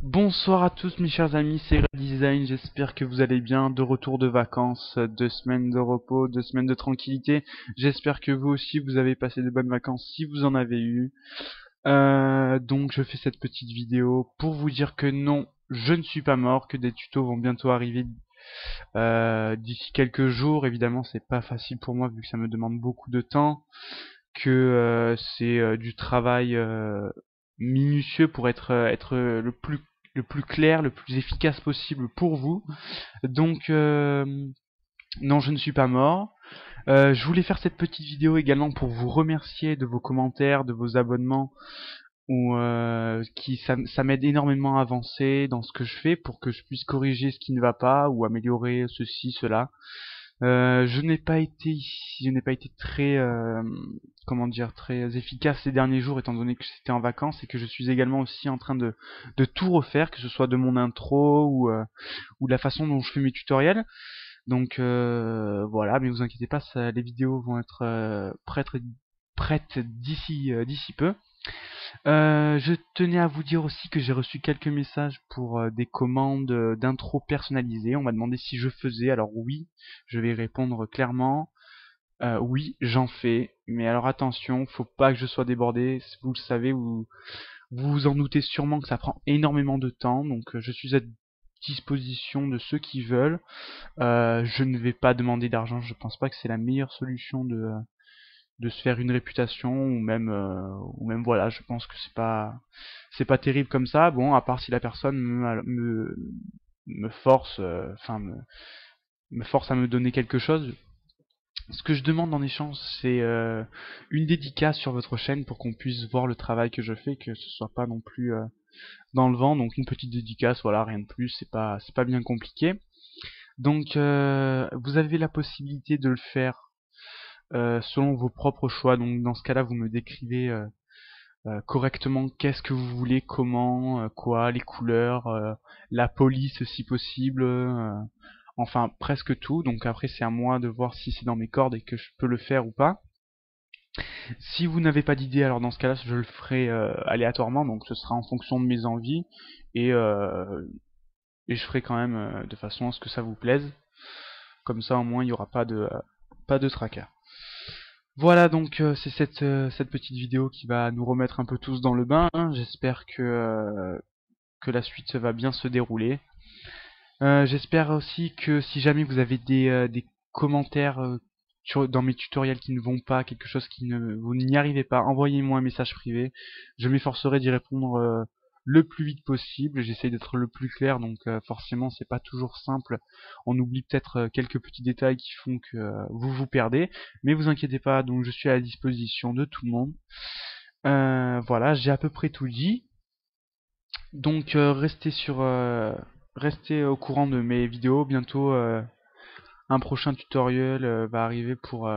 Bonsoir à tous mes chers amis, c'est Redesign, j'espère que vous allez bien, de retour de vacances, 2 semaines de repos, 2 semaines de tranquillité, j'espère que vous aussi vous avez passé de bonnes vacances si vous en avez eu. Donc je fais cette petite vidéo pour vous dire que non, je ne suis pas mort, que des tutos vont bientôt arriver d'ici quelques jours. Évidemment c'est pas facile pour moi vu que ça me demande beaucoup de temps, que c'est du travail minutieux pour être le plus clair, le plus efficace possible pour vous. Donc non, je ne suis pas mort. Je voulais faire cette petite vidéo également pour vous remercier de vos commentaires, de vos abonnements, ou ça m'aide énormément à avancer dans ce que je fais pour que je puisse corriger ce qui ne va pas ou améliorer ceci, cela. Je n'ai pas été très, comment dire, très efficace ces derniers jours étant donné que j'étais en vacances et que je suis également aussi en train de tout refaire, que ce soit de mon intro ou de la façon dont je fais mes tutoriels. Donc voilà, mais vous inquiétez pas, les vidéos vont être prêtes d'ici peu. Je tenais à vous dire aussi que j'ai reçu quelques messages pour des commandes d'intro personnalisées. On m'a demandé si je faisais. Alors oui, je vais répondre clairement. Oui, j'en fais. Mais alors attention, faut pas que je sois débordé. Vous le savez, vous vous en doutez sûrement que ça prend énormément de temps. Donc je suis à disposition de ceux qui veulent. Je ne vais pas demander d'argent. Je pense pas que c'est la meilleure solution de se faire une réputation ou même voilà, je pense que c'est pas terrible comme ça. Bon, à part si la personne me force me force à me donner quelque chose. Ce que je demande en échange, c'est une dédicace sur votre chaîne pour qu'on puisse voir le travail que je fais, que ce soit pas non plus dans le vent. Donc une petite dédicace, voilà, rien de plus, c'est pas bien compliqué. Donc vous avez la possibilité de le faire selon vos propres choix. Donc dans ce cas-là, vous me décrivez correctement qu'est-ce que vous voulez, comment, quoi, les couleurs, la police si possible, enfin presque tout. Donc après c'est à moi de voir si c'est dans mes cordes et que je peux le faire ou pas. Si vous n'avez pas d'idée, alors dans ce cas-là je le ferai aléatoirement, donc ce sera en fonction de mes envies et, euh, et je ferai quand même de façon à ce que ça vous plaise. Comme ça au moins il n'y aura pas de tracas. Voilà, donc c'est cette petite vidéo qui va nous remettre un peu tous dans le bain, hein. J'espère que la suite va bien se dérouler. J'espère aussi que si jamais vous avez des commentaires dans mes tutoriels qui ne vont pas, quelque chose vous n'y arrivez pas, envoyez-moi un message privé. Je m'efforcerai d'y répondre le plus vite possible. J'essaye d'être le plus clair, donc forcément c'est pas toujours simple. On oublie peut-être quelques petits détails qui font que vous vous perdez, mais vous inquiétez pas. Donc je suis à la disposition de tout le monde. Voilà, j'ai à peu près tout dit. Donc restez au courant de mes vidéos. Bientôt un prochain tutoriel va arriver pour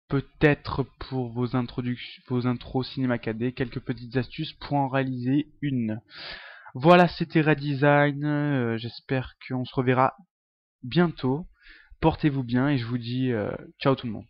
peut-être pour vos intros Cinéma 4D, quelques petites astuces pour en réaliser une. Voilà, c'était Redesign. J'espère qu'on se reverra bientôt. Portez-vous bien et je vous dis ciao tout le monde.